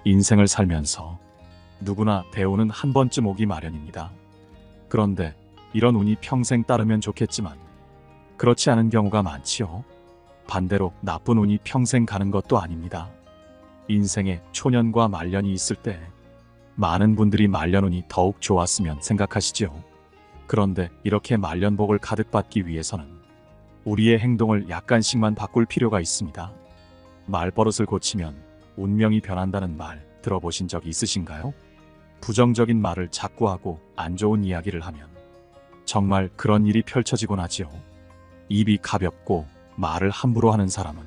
인생을 살면서 누구나 대우는 한 번쯤 오기 마련입니다. 그런데 이런 운이 평생 따르면 좋겠지만 그렇지 않은 경우가 많지요. 반대로 나쁜 운이 평생 가는 것도 아닙니다. 인생에 초년과 말년이 있을 때 많은 분들이 말년운이 더욱 좋았으면 생각하시지요. 그런데 이렇게 말년복을 가득 받기 위해서는 우리의 행동을 약간씩만 바꿀 필요가 있습니다. 말버릇을 고치면 운명이 변한다는 말 들어보신 적 있으신가요? 부정적인 말을 자꾸 하고 안 좋은 이야기를 하면 정말 그런 일이 펼쳐지곤 하지요. 입이 가볍고 말을 함부로 하는 사람은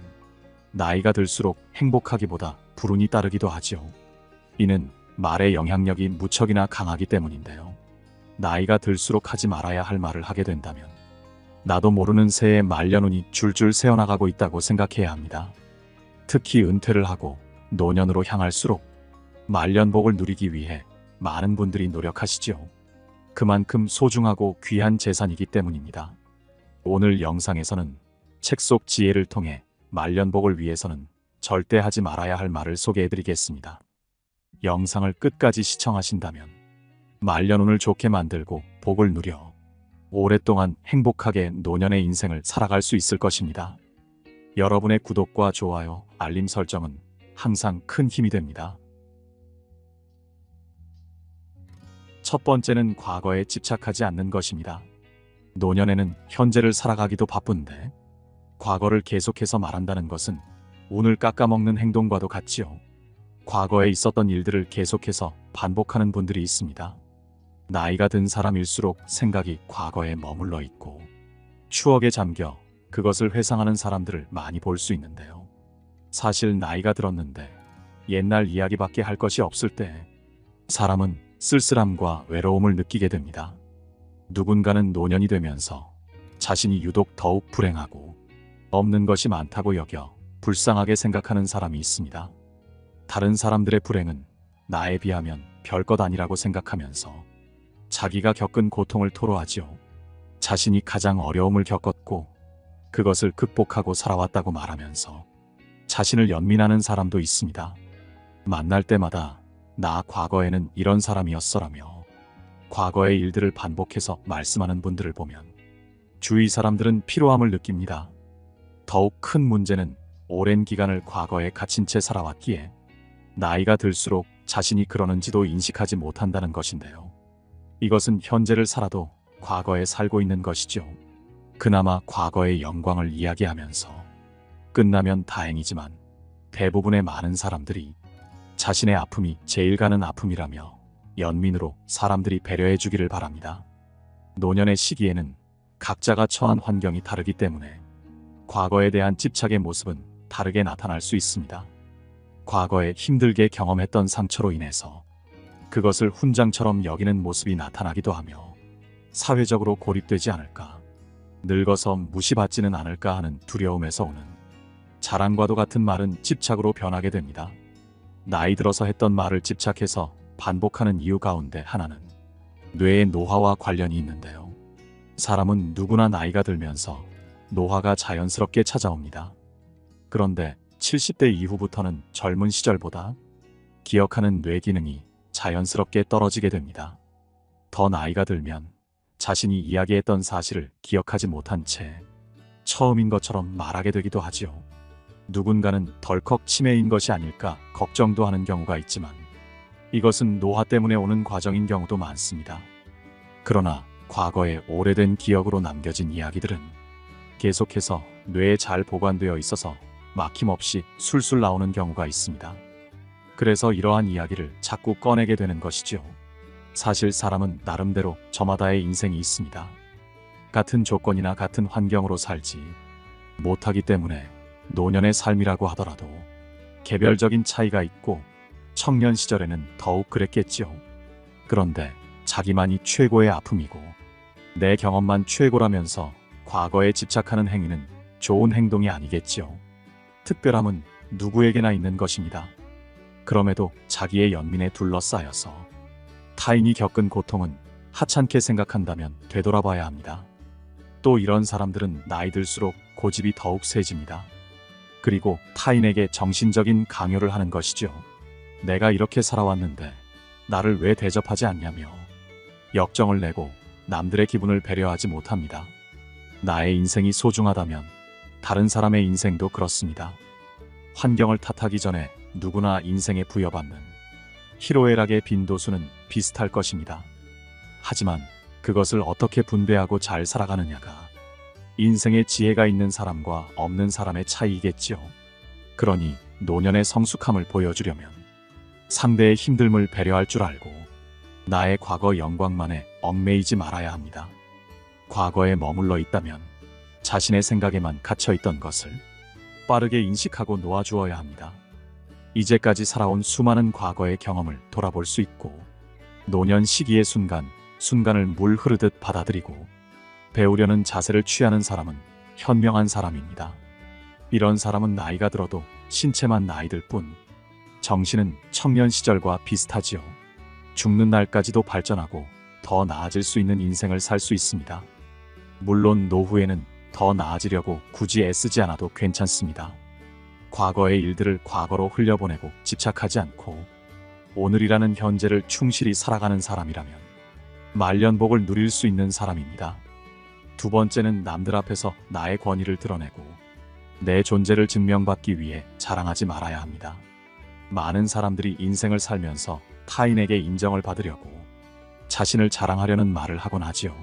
나이가 들수록 행복하기보다 불운이 따르기도 하지요. 이는 말의 영향력이 무척이나 강하기 때문인데요. 나이가 들수록 하지 말아야 할 말을 하게 된다면 나도 모르는 새에 말년운이 줄줄 새어나가고 있다고 생각해야 합니다. 특히 은퇴를 하고 노년으로 향할수록 말년복을 누리기 위해 많은 분들이 노력하시지요. 그만큼 소중하고 귀한 재산이기 때문입니다. 오늘 영상에서는 책 속 지혜를 통해 말년복을 위해서는 절대 하지 말아야 할 말을 소개해드리겠습니다. 영상을 끝까지 시청하신다면 말년운을 좋게 만들고 복을 누려 오랫동안 행복하게 노년의 인생을 살아갈 수 있을 것입니다. 여러분의 구독과 좋아요, 알림 설정은 항상 큰 힘이 됩니다. 첫 번째는 과거에 집착하지 않는 것입니다. 노년에는 현재를 살아가기도 바쁜데 과거를 계속해서 말한다는 것은 운을 깎아먹는 행동과도 같지요. 과거에 있었던 일들을 계속해서 반복하는 분들이 있습니다. 나이가 든 사람일수록 생각이 과거에 머물러 있고 추억에 잠겨 그것을 회상하는 사람들을 많이 볼 수 있는데요. 사실 나이가 들었는데 옛날 이야기밖에 할 것이 없을 때 사람은 쓸쓸함과 외로움을 느끼게 됩니다. 누군가는 노년이 되면서 자신이 유독 더욱 불행하고 없는 것이 많다고 여겨 불쌍하게 생각하는 사람이 있습니다. 다른 사람들의 불행은 나에 비하면 별것 아니라고 생각하면서 자기가 겪은 고통을 토로하지요. 자신이 가장 어려움을 겪었고 그것을 극복하고 살아왔다고 말하면서 자신을 연민하는 사람도 있습니다. 만날 때마다 나 과거에는 이런 사람이었어라며 과거의 일들을 반복해서 말씀하는 분들을 보면 주위 사람들은 피로함을 느낍니다. 더욱 큰 문제는 오랜 기간을 과거에 갇힌 채 살아왔기에 나이가 들수록 자신이 그러는지도 인식하지 못한다는 것인데요. 이것은 현재를 살아도 과거에 살고 있는 것이죠. 그나마 과거의 영광을 이야기하면서 끝나면 다행이지만 대부분의 많은 사람들이 자신의 아픔이 제일 가는 아픔이라며 연민으로 사람들이 배려해 주기를 바랍니다. 노년의 시기에는 각자가 처한 환경이 다르기 때문에 과거에 대한 집착의 모습은 다르게 나타날 수 있습니다. 과거에 힘들게 경험했던 상처로 인해서 그것을 훈장처럼 여기는 모습이 나타나기도 하며 사회적으로 고립되지 않을까, 늙어서 무시받지는 않을까 하는 두려움에서 오는 자랑과도 같은 말은 집착으로 변하게 됩니다. 나이 들어서 했던 말을 집착해서 반복하는 이유 가운데 하나는 뇌의 노화와 관련이 있는데요. 사람은 누구나 나이가 들면서 노화가 자연스럽게 찾아옵니다. 그런데 70대 이후부터는 젊은 시절보다 기억하는 뇌 기능이 자연스럽게 떨어지게 됩니다. 더 나이가 들면 자신이 이야기했던 사실을 기억하지 못한 채 처음인 것처럼 말하게 되기도 하지요. 누군가는 덜컥 치매인 것이 아닐까 걱정도 하는 경우가 있지만 이것은 노화 때문에 오는 과정인 경우도 많습니다. 그러나 과거의 오래된 기억으로 남겨진 이야기들은 계속해서 뇌에 잘 보관되어 있어서 막힘없이 술술 나오는 경우가 있습니다. 그래서 이러한 이야기를 자꾸 꺼내게 되는 것이죠. 사실 사람은 나름대로 저마다의 인생이 있습니다. 같은 조건이나 같은 환경으로 살지 못하기 때문에 노년의 삶이라고 하더라도 개별적인 차이가 있고 청년 시절에는 더욱 그랬겠지요. 그런데 자기만이 최고의 아픔이고 내 경험만 최고라면서 과거에 집착하는 행위는 좋은 행동이 아니겠지요. 특별함은 누구에게나 있는 것입니다. 그럼에도 자기의 연민에 둘러싸여서 타인이 겪은 고통은 하찮게 생각한다면 되돌아봐야 합니다. 또 이런 사람들은 나이 들수록 고집이 더욱 세집니다. 그리고 타인에게 정신적인 강요를 하는 것이죠. 내가 이렇게 살아왔는데 나를 왜 대접하지 않냐며 역정을 내고 남들의 기분을 배려하지 못합니다. 나의 인생이 소중하다면 다른 사람의 인생도 그렇습니다. 환경을 탓하기 전에 누구나 인생에 부여받는 희로애락의 빈도수는 비슷할 것입니다. 하지만 그것을 어떻게 분배하고 잘 살아가느냐가 인생의 지혜가 있는 사람과 없는 사람의 차이겠지요. 그러니 노년의 성숙함을 보여주려면 상대의 힘듦을 배려할 줄 알고 나의 과거 영광만에 얽매이지 말아야 합니다. 과거에 머물러 있다면 자신의 생각에만 갇혀있던 것을 빠르게 인식하고 놓아주어야 합니다. 이제까지 살아온 수많은 과거의 경험을 돌아볼 수 있고 노년 시기의 순간을 물 흐르듯 받아들이고 배우려는 자세를 취하는 사람은 현명한 사람입니다. 이런 사람은 나이가 들어도 신체만 나이들 뿐 정신은 청년 시절과 비슷하지요. 죽는 날까지도 발전하고 더 나아질 수 있는 인생을 살 수 있습니다. 물론 노후에는 더 나아지려고 굳이 애쓰지 않아도 괜찮습니다. 과거의 일들을 과거로 흘려보내고 집착하지 않고 오늘이라는 현재를 충실히 살아가는 사람이라면 말년복을 누릴 수 있는 사람입니다. 두 번째는 남들 앞에서 나의 권위를 드러내고 내 존재를 증명받기 위해 자랑하지 말아야 합니다. 많은 사람들이 인생을 살면서 타인에게 인정을 받으려고 자신을 자랑하려는 말을 하곤 하지요.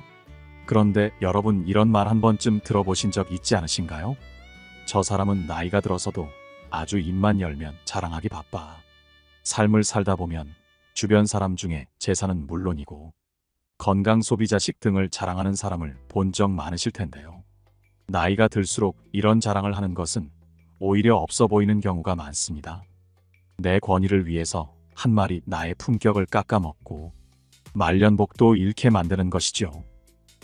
그런데 여러분 이런 말 한 번쯤 들어보신 적 있지 않으신가요? 저 사람은 나이가 들어서도 아주 입만 열면 자랑하기 바빠. 삶을 살다 보면 주변 사람 중에 재산은 물론이고 건강 소비자식 등을 자랑하는 사람을 본 적 많으실 텐데요. 나이가 들수록 이런 자랑을 하는 것은 오히려 없어 보이는 경우가 많습니다. 내 권위를 위해서 한 마리 나의 품격을 깎아먹고 말년복도 잃게 만드는 것이죠.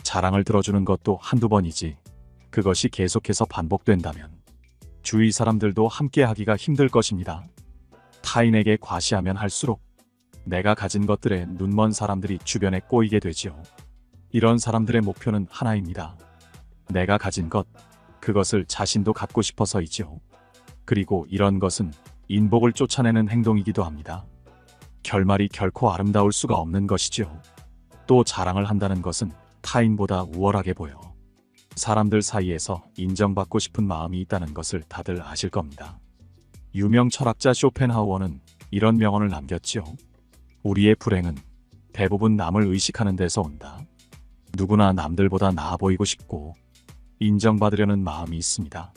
자랑을 들어주는 것도 한두 번이지 그것이 계속해서 반복된다면 주위 사람들도 함께하기가 힘들 것입니다. 타인에게 과시하면 할수록 내가 가진 것들에 눈먼 사람들이 주변에 꼬이게 되지요. 이런 사람들의 목표는 하나입니다. 내가 가진 것, 그것을 자신도 갖고 싶어서이지요. 그리고 이런 것은 인복을 쫓아내는 행동이기도 합니다. 결말이 결코 아름다울 수가 없는 것이지요. 또 자랑을 한다는 것은 타인보다 우월하게 보여 사람들 사이에서 인정받고 싶은 마음이 있다는 것을 다들 아실 겁니다. 유명 철학자 쇼펜하우어는 이런 명언을 남겼지요. 우리의 불행은 대부분 남을 의식하는 데서 온다. 누구나 남들보다 나아 보이고 싶고 인정받으려는 마음이 있습니다.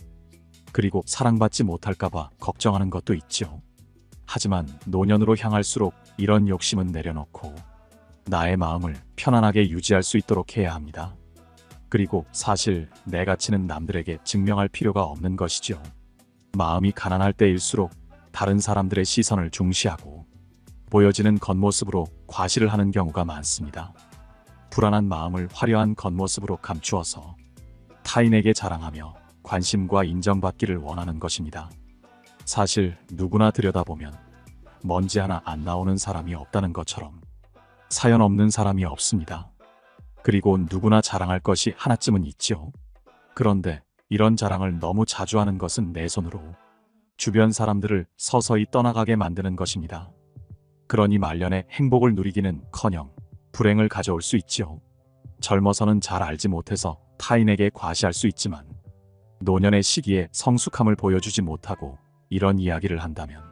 그리고 사랑받지 못할까봐 걱정하는 것도 있죠. 하지만 노년으로 향할수록 이런 욕심은 내려놓고 나의 마음을 편안하게 유지할 수 있도록 해야 합니다. 그리고 사실 내 가치는 남들에게 증명할 필요가 없는 것이죠. 마음이 가난할 때일수록 다른 사람들의 시선을 중시하고 보여지는 겉모습으로 과시를 하는 경우가 많습니다. 불안한 마음을 화려한 겉모습으로 감추어서 타인에게 자랑하며 관심과 인정받기를 원하는 것입니다. 사실 누구나 들여다보면 먼지 하나 안 나오는 사람이 없다는 것처럼 사연 없는 사람이 없습니다. 그리고 누구나 자랑할 것이 하나쯤은 있지요. 그런데 이런 자랑을 너무 자주 하는 것은 내 손으로 주변 사람들을 서서히 떠나가게 만드는 것입니다. 그러니 말년에 행복을 누리기는커녕 불행을 가져올 수 있지요. 젊어서는 잘 알지 못해서 타인에게 과시할 수 있지만 노년의 시기에 성숙함을 보여주지 못하고 이런 이야기를 한다면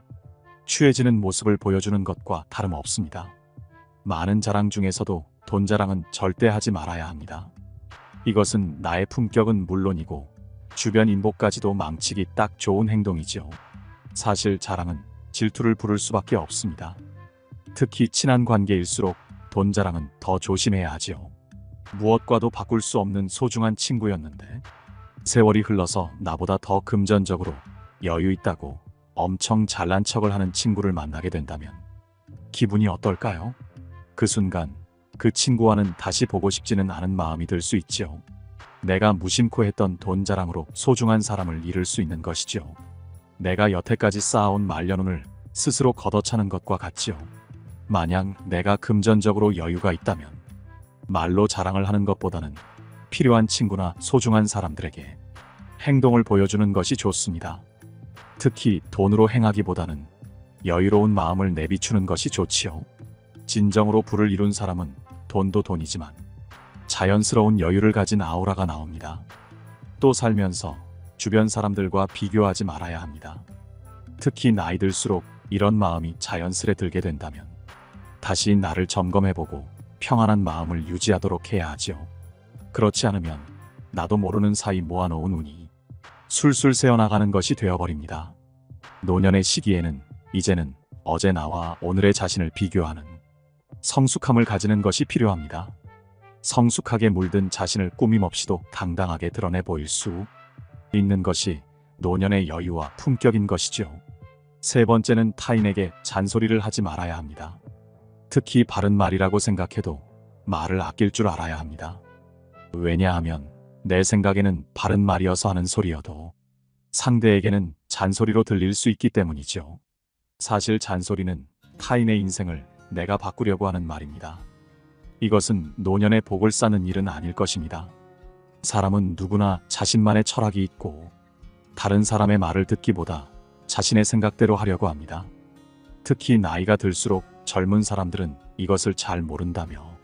취해지는 모습을 보여주는 것과 다름없습니다. 많은 자랑 중에서도 돈 자랑은 절대 하지 말아야 합니다. 이것은 나의 품격은 물론이고 주변 인복까지도 망치기 딱 좋은 행동이죠. 사실 자랑은 질투를 부를 수밖에 없습니다. 특히 친한 관계일수록 돈 자랑은 더 조심해야 하지요. 무엇과도 바꿀 수 없는 소중한 친구였는데 세월이 흘러서 나보다 더 금전적으로 여유 있다고 엄청 잘난 척을 하는 친구를 만나게 된다면 기분이 어떨까요? 그 순간 그 친구와는 다시 보고 싶지는 않은 마음이 들 수 있지요. 내가 무심코 했던 돈 자랑으로 소중한 사람을 잃을 수 있는 것이죠. 내가 여태까지 쌓아온 말년운을 스스로 걷어차는 것과 같지요. 만약 내가 금전적으로 여유가 있다면 말로 자랑을 하는 것보다는 필요한 친구나 소중한 사람들에게 행동을 보여주는 것이 좋습니다. 특히 돈으로 행하기보다는 여유로운 마음을 내비추는 것이 좋지요. 진정으로 부를 이룬 사람은 돈도 돈이지만 자연스러운 여유를 가진 아우라가 나옵니다. 또 살면서 주변 사람들과 비교하지 말아야 합니다. 특히 나이 들수록 이런 마음이 자연스레 들게 된다면 다시 나를 점검해보고 평안한 마음을 유지하도록 해야 하지요. 그렇지 않으면 나도 모르는 사이 모아놓은 운이 술술 새어나가는 것이 되어버립니다. 노년의 시기에는 이제는 어제 나와 오늘의 자신을 비교하는 성숙함을 가지는 것이 필요합니다. 성숙하게 물든 자신을 꾸밈없이도 당당하게 드러내 보일 수 있는 것이 노년의 여유와 품격인 것이죠. 세 번째는 타인에게 잔소리를 하지 말아야 합니다. 특히 바른 말이라고 생각해도 말을 아낄 줄 알아야 합니다. 왜냐하면 내 생각에는 바른 말이어서 하는 소리여도 상대에게는 잔소리로 들릴 수 있기 때문이죠. 사실 잔소리는 타인의 인생을 내가 바꾸려고 하는 말입니다. 이것은 노년의 복을 쌓는 일은 아닐 것입니다. 사람은 누구나 자신만의 철학이 있고 다른 사람의 말을 듣기보다 자신의 생각대로 하려고 합니다. 특히 나이가 들수록 젊은 사람들은 이것을 잘 모른다며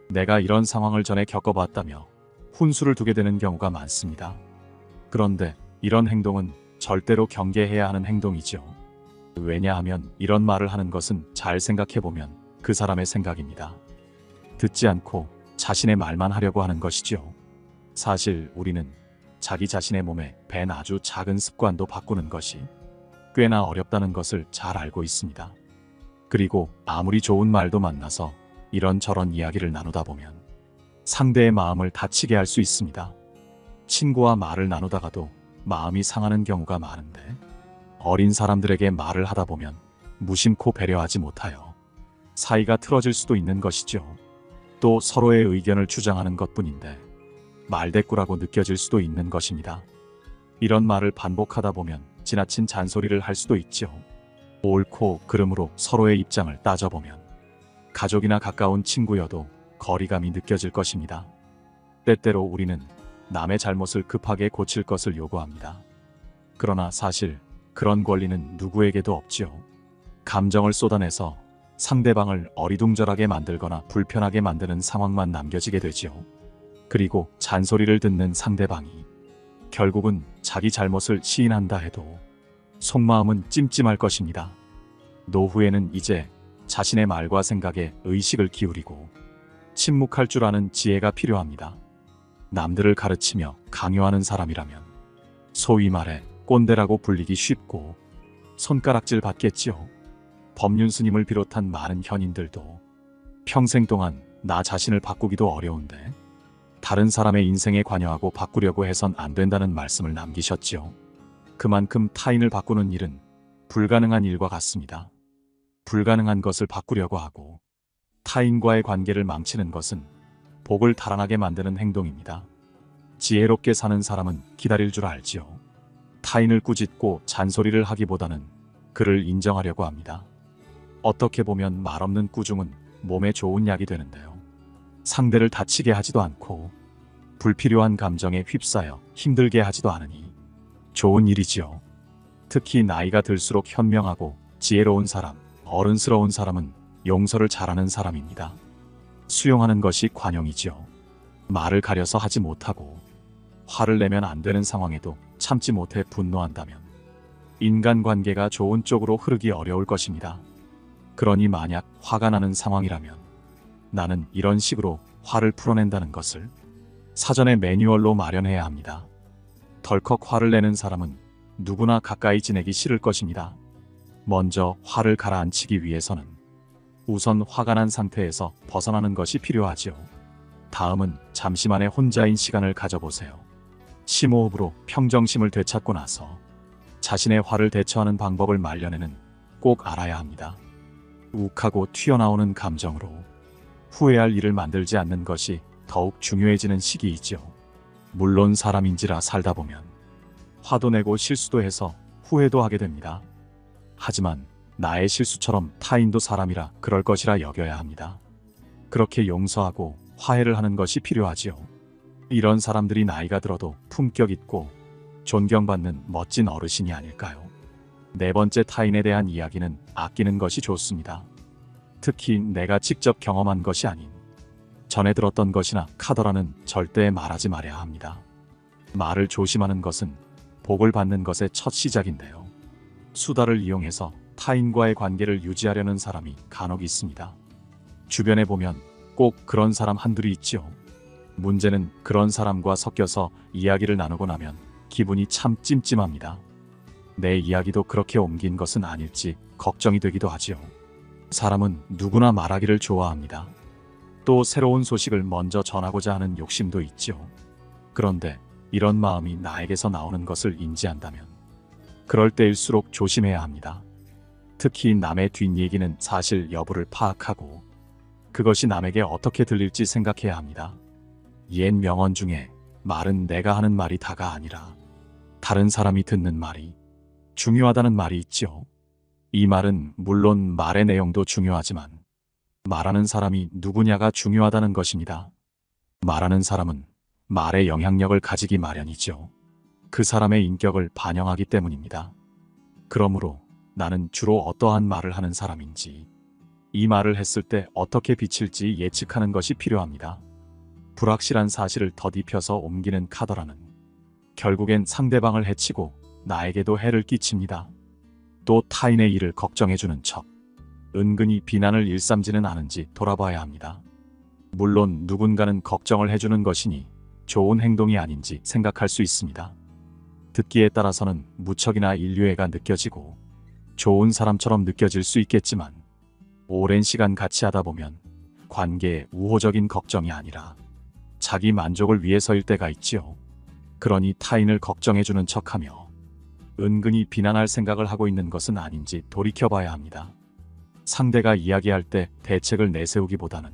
내가 이런 상황을 전에 겪어봤다며 훈수를 두게 되는 경우가 많습니다. 그런데 이런 행동은 절대로 경계해야 하는 행동이죠. 왜냐하면 이런 말을 하는 것은 잘 생각해보면 그 사람의 생각입니다. 듣지 않고 자신의 말만 하려고 하는 것이죠. 사실 우리는 자기 자신의 몸에 밴 아주 작은 습관도 바꾸는 것이 꽤나 어렵다는 것을 잘 알고 있습니다. 그리고 아무리 좋은 말도 만나서 이런저런 이야기를 나누다 보면 상대의 마음을 다치게 할 수 있습니다. 친구와 말을 나누다가도 마음이 상하는 경우가 많은데 어린 사람들에게 말을 하다 보면 무심코 배려하지 못하여 사이가 틀어질 수도 있는 것이죠. 또 서로의 의견을 주장하는 것뿐인데 말대꾸라고 느껴질 수도 있는 것입니다. 이런 말을 반복하다 보면 지나친 잔소리를 할 수도 있죠. 옳고 그름으로 서로의 입장을 따져보면 가족이나 가까운 친구여도 거리감이 느껴질 것입니다. 때때로 우리는 남의 잘못을 급하게 고칠 것을 요구합니다. 그러나 사실 그런 권리는 누구에게도 없지요. 감정을 쏟아내서 상대방을 어리둥절하게 만들거나 불편하게 만드는 상황만 남겨지게 되지요. 그리고 잔소리를 듣는 상대방이 결국은 자기 잘못을 시인한다 해도 속마음은 찜찜할 것입니다. 노후에는 이제 자신의 말과 생각에 의식을 기울이고 침묵할 줄 아는 지혜가 필요합니다. 남들을 가르치며 강요하는 사람이라면 소위 말해 꼰대라고 불리기 쉽고 손가락질 받겠지요. 법륜스님을 비롯한 많은 현인들도 평생 동안 나 자신을 바꾸기도 어려운데 다른 사람의 인생에 관여하고 바꾸려고 해선 안 된다는 말씀을 남기셨지요. 그만큼 타인을 바꾸는 일은 불가능한 일과 같습니다. 불가능한 것을 바꾸려고 하고 타인과의 관계를 망치는 것은 복을 달아나게 만드는 행동입니다. 지혜롭게 사는 사람은 기다릴 줄 알지요. 타인을 꾸짖고 잔소리를 하기보다는 그를 인정하려고 합니다. 어떻게 보면 말없는 꾸중은 몸에 좋은 약이 되는데요. 상대를 다치게 하지도 않고 불필요한 감정에 휩싸여 힘들게 하지도 않으니 좋은 일이지요. 특히 나이가 들수록 현명하고 지혜로운 사람, 어른스러운 사람은 용서를 잘하는 사람입니다. 수용하는 것이 관용이지요. 말을 가려서 하지 못하고 화를 내면 안 되는 상황에도 참지 못해 분노한다면 인간관계가 좋은 쪽으로 흐르기 어려울 것입니다. 그러니 만약 화가 나는 상황이라면 나는 이런 식으로 화를 풀어낸다는 것을 사전에 매뉴얼로 마련해야 합니다. 덜컥 화를 내는 사람은 누구나 가까이 지내기 싫을 것입니다. 먼저 화를 가라앉히기 위해서는 우선 화가 난 상태에서 벗어나는 것이 필요하지요. 다음은 잠시만의 혼자인 시간을 가져보세요. 심호흡으로 평정심을 되찾고 나서 자신의 화를 대처하는 방법을 마련해는 꼭 알아야 합니다. 욱하고 튀어나오는 감정으로 후회할 일을 만들지 않는 것이 더욱 중요해지는 시기이죠. 물론 사람인지라 살다 보면 화도 내고 실수도 해서 후회도 하게 됩니다. 하지만 나의 실수처럼 타인도 사람이라 그럴 것이라 여겨야 합니다. 그렇게 용서하고 화해를 하는 것이 필요하지요. 이런 사람들이 나이가 들어도 품격 있고 존경받는 멋진 어르신이 아닐까요? 네 번째, 타인에 대한 이야기는 아끼는 것이 좋습니다. 특히 내가 직접 경험한 것이 아닌 전에 들었던 것이나 카더라는 절대 말하지 말아야 합니다. 말을 조심하는 것은 복을 받는 것의 첫 시작인데요. 수다를 이용해서 타인과의 관계를 유지하려는 사람이 간혹 있습니다. 주변에 보면 꼭 그런 사람 한둘이 있죠. 문제는 그런 사람과 섞여서 이야기를 나누고 나면 기분이 참 찜찜합니다. 내 이야기도 그렇게 옮긴 것은 아닐지 걱정이 되기도 하지요. 사람은 누구나 말하기를 좋아합니다. 또 새로운 소식을 먼저 전하고자 하는 욕심도 있죠. 그런데 이런 마음이 나에게서 나오는 것을 인지한다면 그럴 때일수록 조심해야 합니다. 특히 남의 뒷얘기는 사실 여부를 파악하고 그것이 남에게 어떻게 들릴지 생각해야 합니다. 옛 명언 중에 말은 내가 하는 말이 다가 아니라 다른 사람이 듣는 말이 중요하다는 말이 있죠. 이 말은 물론 말의 내용도 중요하지만 말하는 사람이 누구냐가 중요하다는 것입니다. 말하는 사람은 말의 영향력을 가지기 마련이죠. 그 사람의 인격을 반영하기 때문입니다. 그러므로 나는 주로 어떠한 말을 하는 사람인지, 이 말을 했을 때 어떻게 비칠지 예측하는 것이 필요합니다. 불확실한 사실을 덧입혀서 옮기는 카더라는 결국엔 상대방을 해치고 나에게도 해를 끼칩니다. 또 타인의 일을 걱정해주는 척 은근히 비난을 일삼지는 않은지 돌아봐야 합니다. 물론 누군가는 걱정을 해주는 것이니 좋은 행동이 아닌지 생각할 수 있습니다. 듣기에 따라서는 무척이나 인류애가 느껴지고 좋은 사람처럼 느껴질 수 있겠지만 오랜 시간 같이 하다 보면 관계에 우호적인 걱정이 아니라 자기 만족을 위해서일 때가 있지요. 그러니 타인을 걱정해주는 척하며 은근히 비난할 생각을 하고 있는 것은 아닌지 돌이켜봐야 합니다. 상대가 이야기할 때 대책을 내세우기보다는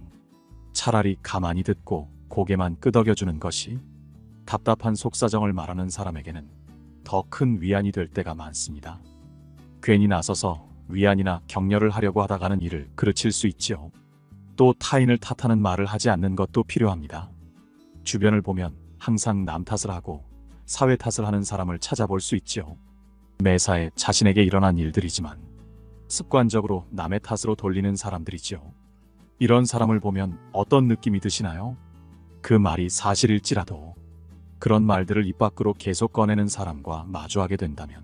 차라리 가만히 듣고 고개만 끄덕여주는 것이 답답한 속사정을 말하는 사람에게는 더 큰 위안이 될 때가 많습니다. 괜히 나서서 위안이나 격려를 하려고 하다가는 일을 그르칠 수 있지요. 또 타인을 탓하는 말을 하지 않는 것도 필요합니다. 주변을 보면 항상 남 탓을 하고 사회 탓을 하는 사람을 찾아볼 수 있지요. 매사에 자신에게 일어난 일들이지만 습관적으로 남의 탓으로 돌리는 사람들이지요. 이런 사람을 보면 어떤 느낌이 드시나요? 그 말이 사실일지라도 그런 말들을 입 밖으로 계속 꺼내는 사람과 마주하게 된다면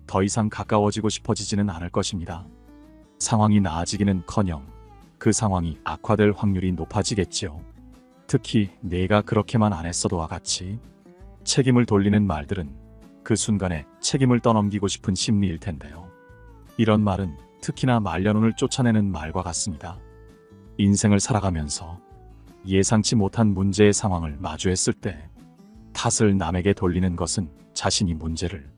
더 이상 가까워지고 싶어지지는 않을 것입니다. 상황이 나아지기는커녕 그 상황이 악화될 확률이 높아지겠지요. 특히 내가 그렇게만 안 했어도와 같이 책임을 돌리는 말들은 그 순간에 책임을 떠넘기고 싶은 심리일 텐데요. 이런 말은 특히나 말년운을 쫓아내는 말과 같습니다. 인생을 살아가면서 예상치 못한 문제의 상황을 마주했을 때 탓을 남에게 돌리는 것은 자신이 문제를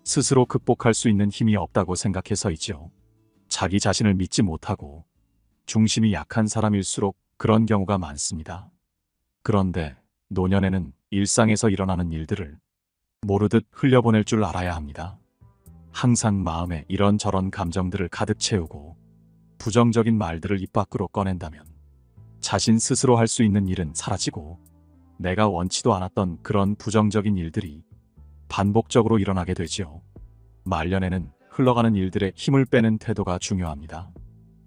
스스로 극복할 수 있는 힘이 없다고 생각해서이지요. 자기 자신을 믿지 못하고 중심이 약한 사람일수록 그런 경우가 많습니다. 그런데 노년에는 일상에서 일어나는 일들을 모르듯 흘려보낼 줄 알아야 합니다. 항상 마음에 이런저런 감정들을 가득 채우고 부정적인 말들을 입 밖으로 꺼낸다면 자신 스스로 할 수 있는 일은 사라지고 내가 원치도 않았던 그런 부정적인 일들이 반복적으로 일어나게 되지요. 말년에는 흘러가는 일들에 힘을 빼는 태도가 중요합니다.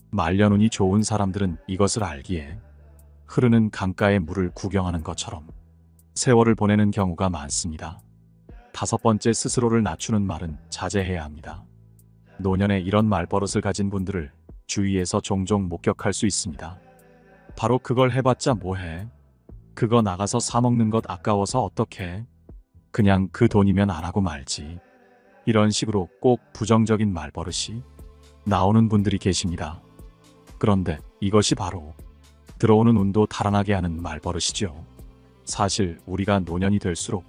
말년운이 좋은 사람들은 이것을 알기에 흐르는 강가의 물을 구경하는 것처럼 세월을 보내는 경우가 많습니다. 다섯 번째, 스스로를 낮추는 말은 자제해야 합니다. 노년에 이런 말버릇을 가진 분들을 주위에서 종종 목격할 수 있습니다. 바로 그걸 해봤자 뭐해? 그거 나가서 사먹는 것 아까워서 어떡해? 그냥 그 돈이면 안 하고 말지. 이런 식으로 꼭 부정적인 말버릇이 나오는 분들이 계십니다. 그런데 이것이 바로 들어오는 운도 달아나게 하는 말버릇이죠. 사실 우리가 노년이 될수록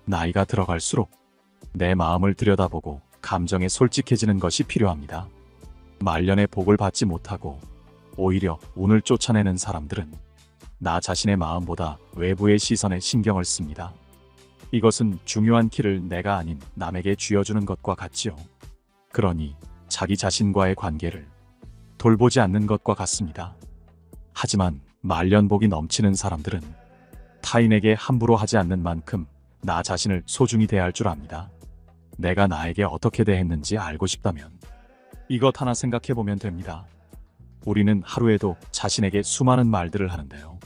나이가 들어갈수록 내 마음을 들여다보고 감정에 솔직해지는 것이 필요합니다. 말년에 복을 받지 못하고 오히려 운을 쫓아내는 사람들은 나 자신의 마음보다 외부의 시선에 신경을 씁니다. 이것은 중요한 키를 내가 아닌 남에게 쥐어주는 것과 같지요. 그러니 자기 자신과의 관계를 돌보지 않는 것과 같습니다. 하지만 말년복이 넘치는 사람들은 타인에게 함부로 하지 않는 만큼 나 자신을 소중히 대할 줄 압니다. 내가 나에게 어떻게 대했는지 알고 싶다면 이것 하나 생각해 보면 됩니다. 우리는 하루에도 자신에게 수많은 말들을 하는데요.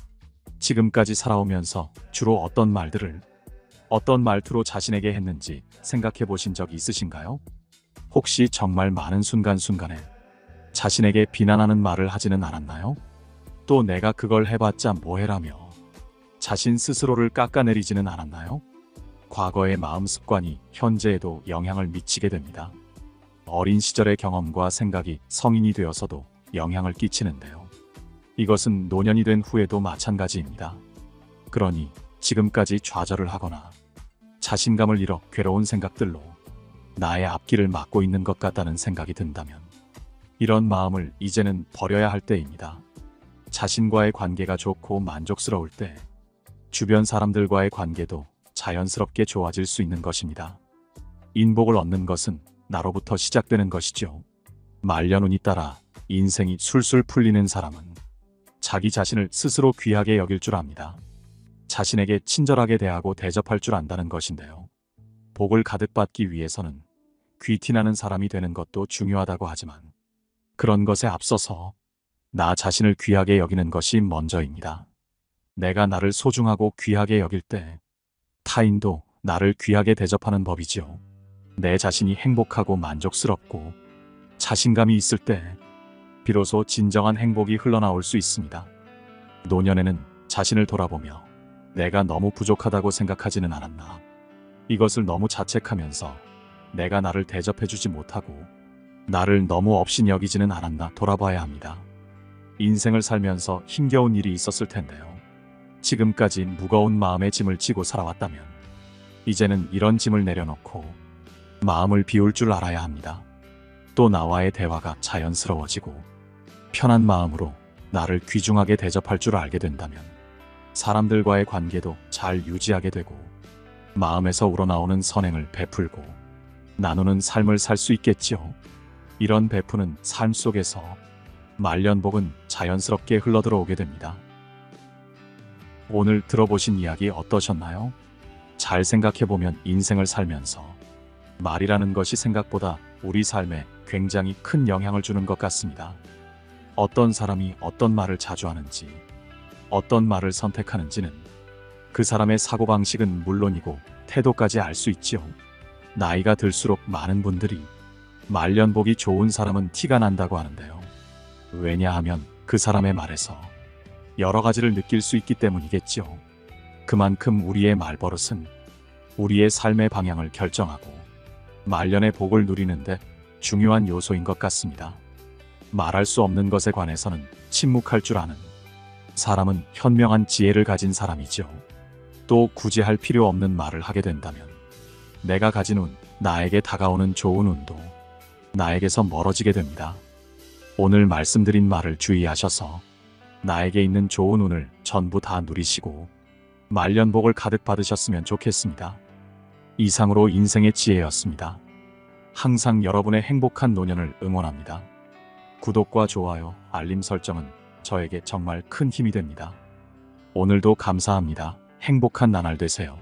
지금까지 살아오면서 주로 어떤 말들을, 어떤 말투로 자신에게 했는지 생각해 보신 적 있으신가요? 혹시 정말 많은 순간순간에 자신에게 비난하는 말을 하지는 않았나요? 또 내가 그걸 해봤자 뭐해라며 자신 스스로를 깎아내리지는 않았나요? 과거의 마음 습관이 현재에도 영향을 미치게 됩니다. 어린 시절의 경험과 생각이 성인이 되어서도 영향을 끼치는데요. 이것은 노년이 된 후에도 마찬가지입니다. 그러니 지금까지 좌절을 하거나 자신감을 잃어 괴로운 생각들로 나의 앞길을 막고 있는 것 같다는 생각이 든다면 이런 마음을 이제는 버려야 할 때입니다. 자신과의 관계가 좋고 만족스러울 때 주변 사람들과의 관계도 자연스럽게 좋아질 수 있는 것입니다. 인복을 얻는 것은 나로부터 시작되는 것이죠. 말년운이 따라 인생이 술술 풀리는 사람은 자기 자신을 스스로 귀하게 여길 줄 압니다. 자신에게 친절하게 대하고 대접할 줄 안다는 것인데요. 복을 가득 받기 위해서는 귀티나는 사람이 되는 것도 중요하다고 하지만 그런 것에 앞서서 나 자신을 귀하게 여기는 것이 먼저입니다. 내가 나를 소중하고 귀하게 여길 때 타인도 나를 귀하게 대접하는 법이지요. 내 자신이 행복하고 만족스럽고 자신감이 있을 때 비로소 진정한 행복이 흘러나올 수 있습니다. 노년에는 자신을 돌아보며 내가 너무 부족하다고 생각하지는 않았나. 이것을 너무 자책하면서 내가 나를 대접해주지 못하고 나를 너무 업신이 여기지는 않았나 돌아봐야 합니다. 인생을 살면서 힘겨운 일이 있었을 텐데요. 지금까지 무거운 마음의 짐을 지고 살아왔다면 이제는 이런 짐을 내려놓고 마음을 비울 줄 알아야 합니다. 또 나와의 대화가 자연스러워지고 편한 마음으로 나를 귀중하게 대접할 줄 알게 된다면 사람들과의 관계도 잘 유지하게 되고 마음에서 우러나오는 선행을 베풀고 나누는 삶을 살 수 있겠지요. 이런 베푸는 삶 속에서 말년복은 자연스럽게 흘러들어오게 됩니다. 오늘 들어보신 이야기 어떠셨나요? 잘 생각해보면 인생을 살면서 말이라는 것이 생각보다 우리 삶에 굉장히 큰 영향을 주는 것 같습니다. 어떤 사람이 어떤 말을 자주 하는지, 어떤 말을 선택하는지는 그 사람의 사고방식은 물론이고 태도까지 알 수 있지요. 나이가 들수록 많은 분들이 말년복이 좋은 사람은 티가 난다고 하는데요. 왜냐하면 그 사람의 말에서 여러 가지를 느낄 수 있기 때문이겠죠. 그만큼 우리의 말버릇은 우리의 삶의 방향을 결정하고 말년의 복을 누리는데 중요한 요소인 것 같습니다. 말할 수 없는 것에 관해서는 침묵할 줄 아는 사람은 현명한 지혜를 가진 사람이죠. 또 굳이 할 필요 없는 말을 하게 된다면 내가 가진 운, 나에게 다가오는 좋은 운도 나에게서 멀어지게 됩니다. 오늘 말씀드린 말을 주의하셔서 나에게 있는 좋은 운을 전부 다 누리시고 말년복을 가득 받으셨으면 좋겠습니다. 이상으로 인생의 지혜였습니다. 항상 여러분의 행복한 노년을 응원합니다. 구독과 좋아요, 알림 설정은 저에게 정말 큰 힘이 됩니다. 오늘도 감사합니다. 행복한 나날 되세요.